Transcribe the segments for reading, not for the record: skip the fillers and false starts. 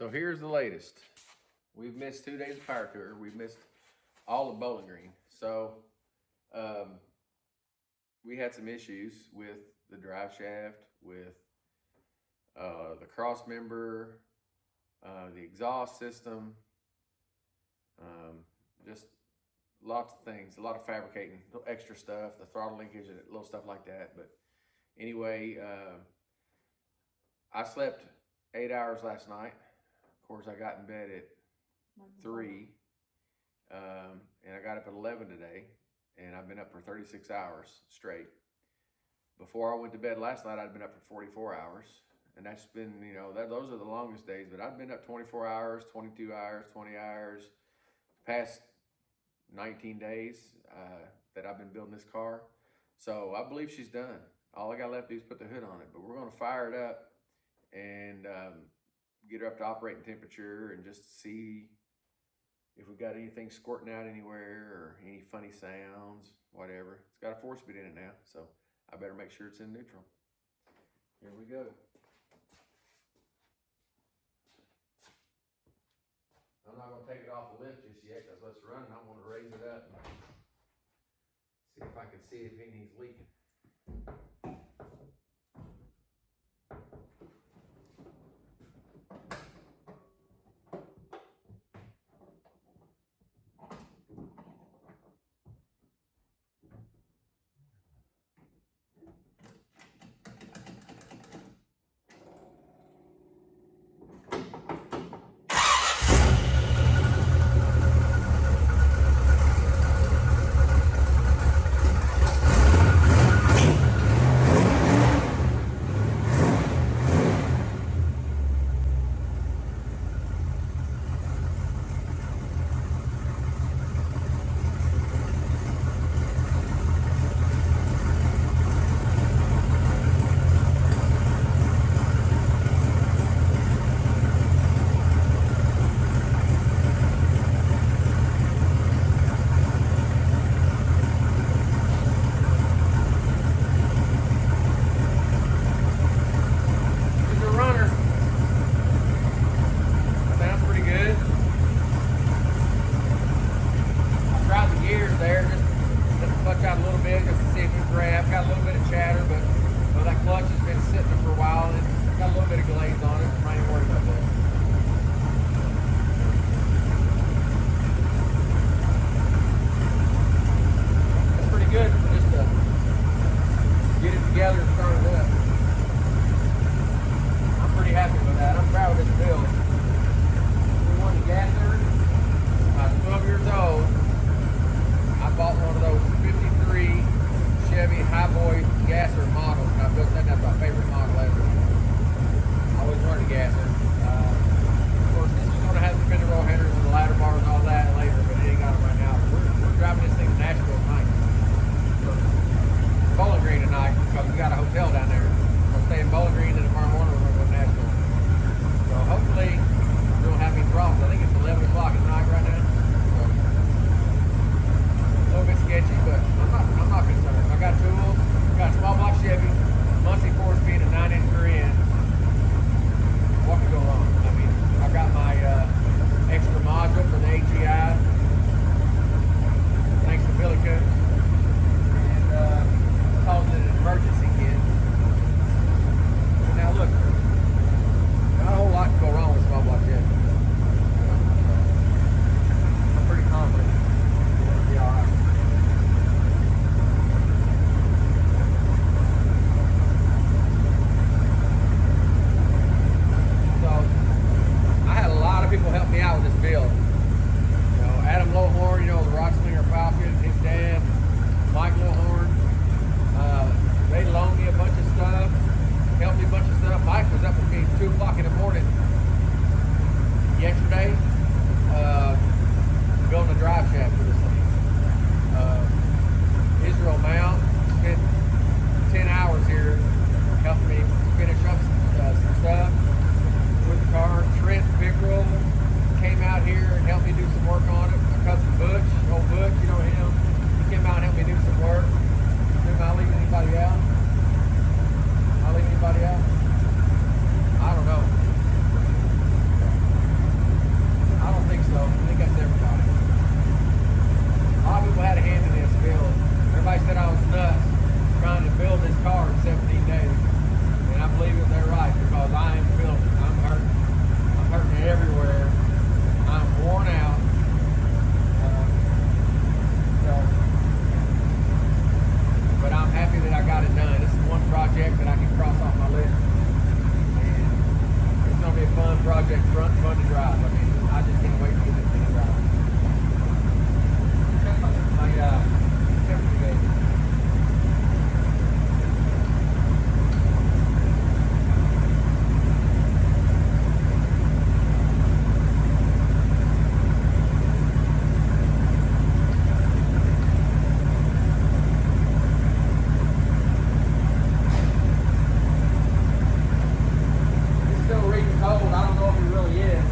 So here's the latest. We've missed 2 days of power tour. We've missed all of Bowling Green. So we had some issues with the drive shaft, with the cross member, the exhaust system, just lots of things, a lot of fabricating, extra stuff, the throttle linkage, little stuff like that. But anyway, I slept 8 hours last night. Of course, I got in bed at 3, and I got up at 11 today, and I've been up for 36 hours straight. Before I went to bed last night, I'd been up for 44 hours, and that's been, you know, those are the longest days, but I've been up 24 hours, 22 hours, 20 hours, past 19 days that I've been building this car. So I believe she's done. All I got left to do is put the hood on it, but we're going to fire it up and get her up to operating temperature and just see if we got anything squirting out anywhere or any funny sounds, whatever. It's got a 4-speed in it now, so I better make sure it's in neutral. Here we go. I'm not going to take it off the lift just yet because let's run it. I want to raise it up and see if I can see if anything's leaking. Gasser models, and I built that. That's my favorite model ever. I always wanted a Gasser. Of course, this is going to have the fender roll headers and the ladder bars and all that later, but it ain't got them right now. We're driving this thing to Nashville tonight. Bowling Green tonight, because we got a hotel down there. We'll stay in Bowling Green, and tomorrow morning we're going to go to Nashville. So hopefully we don't have any problems. I think it's 11 o'clock at night right now. So, a little bit sketchy, but I'm not concerned. I got tools. Got a small block Chevy, Muncie 4-speed, a 9-inch rear end. What could go wrong? I mean, I got my extra module for the HEI, thanks to Billy Coons, and calls it an emergency kit. Now look, not a whole lot can go wrong with a small block Chevy. cross off my list. And it's gonna be a fun project, fun to drive. I mean, I just can't wait to get this thing drive. My temperature gauge. It's still reading cold. I don't know if it really is.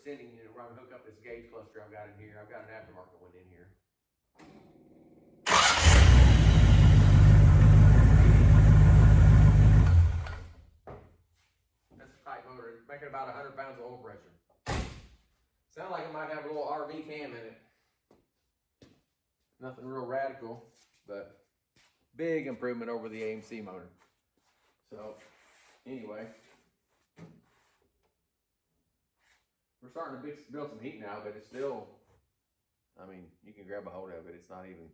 extending unit where I'm hook up this gauge cluster I've got in here. I've got an aftermarket one in here. That's a tight motor. It's making about 100 pounds of oil pressure. Sounds like it might have a little RV cam in it. Nothing real radical, but big improvement over the AMC motor. So, anyway, we're starting to build some heat now, but it's still, I mean, you can grab a hold of it. It's not even,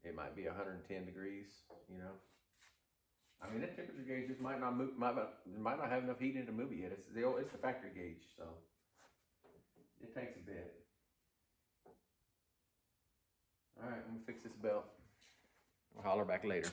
it might be 110 degrees, you know. I mean, that temperature gauge just might not move, might not have enough heat in it to move it yet. It's the factory gauge, so it takes a bit. All right, I'm gonna fix this belt. We'll holler back later.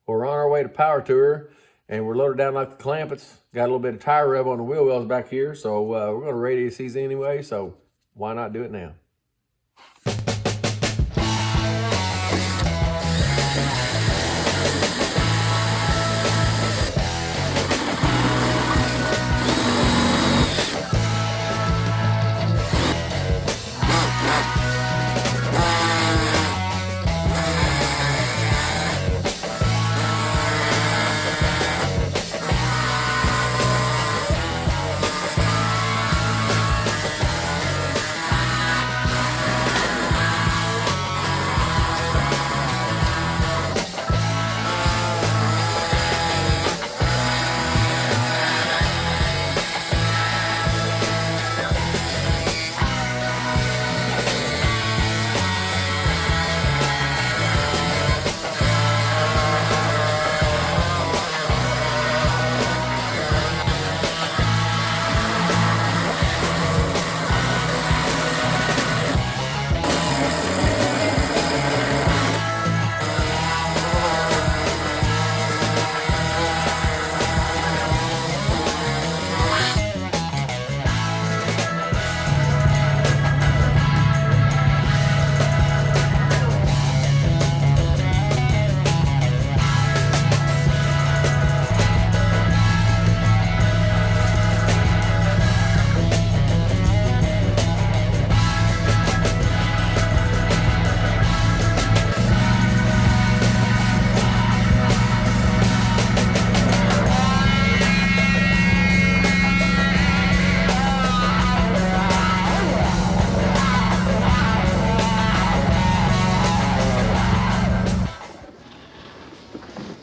Well, we're on our way to Power Tour, and we're loaded down like the Clampets. Got a little bit of tire rub on the wheel wells back here, so we're going to radius these anyway, so why not do it now?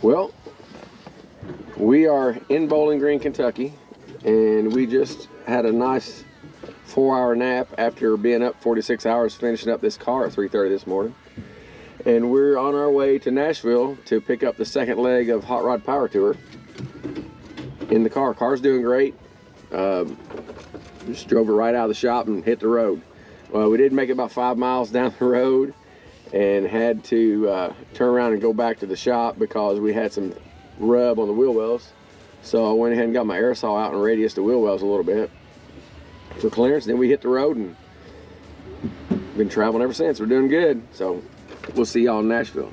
Well, we are in Bowling Green, Kentucky, and we just had a nice 4-hour nap after being up 46 hours finishing up this car at 3:30 this morning. And we're on our way to Nashville to pick up the second leg of Hot Rod Power Tour. in the car. Car's doing great. Just drove it right out of the shop and hit the road. Well, we did make it about 5 miles down the road and had to turn around and go back to the shop because we had some rub on the wheel wells. So I went ahead and got my aerosol out and radiused the wheel wells a little bit for clearance. Then we hit the road and been traveling ever since. We're doing good. So we'll see y'all in Nashville.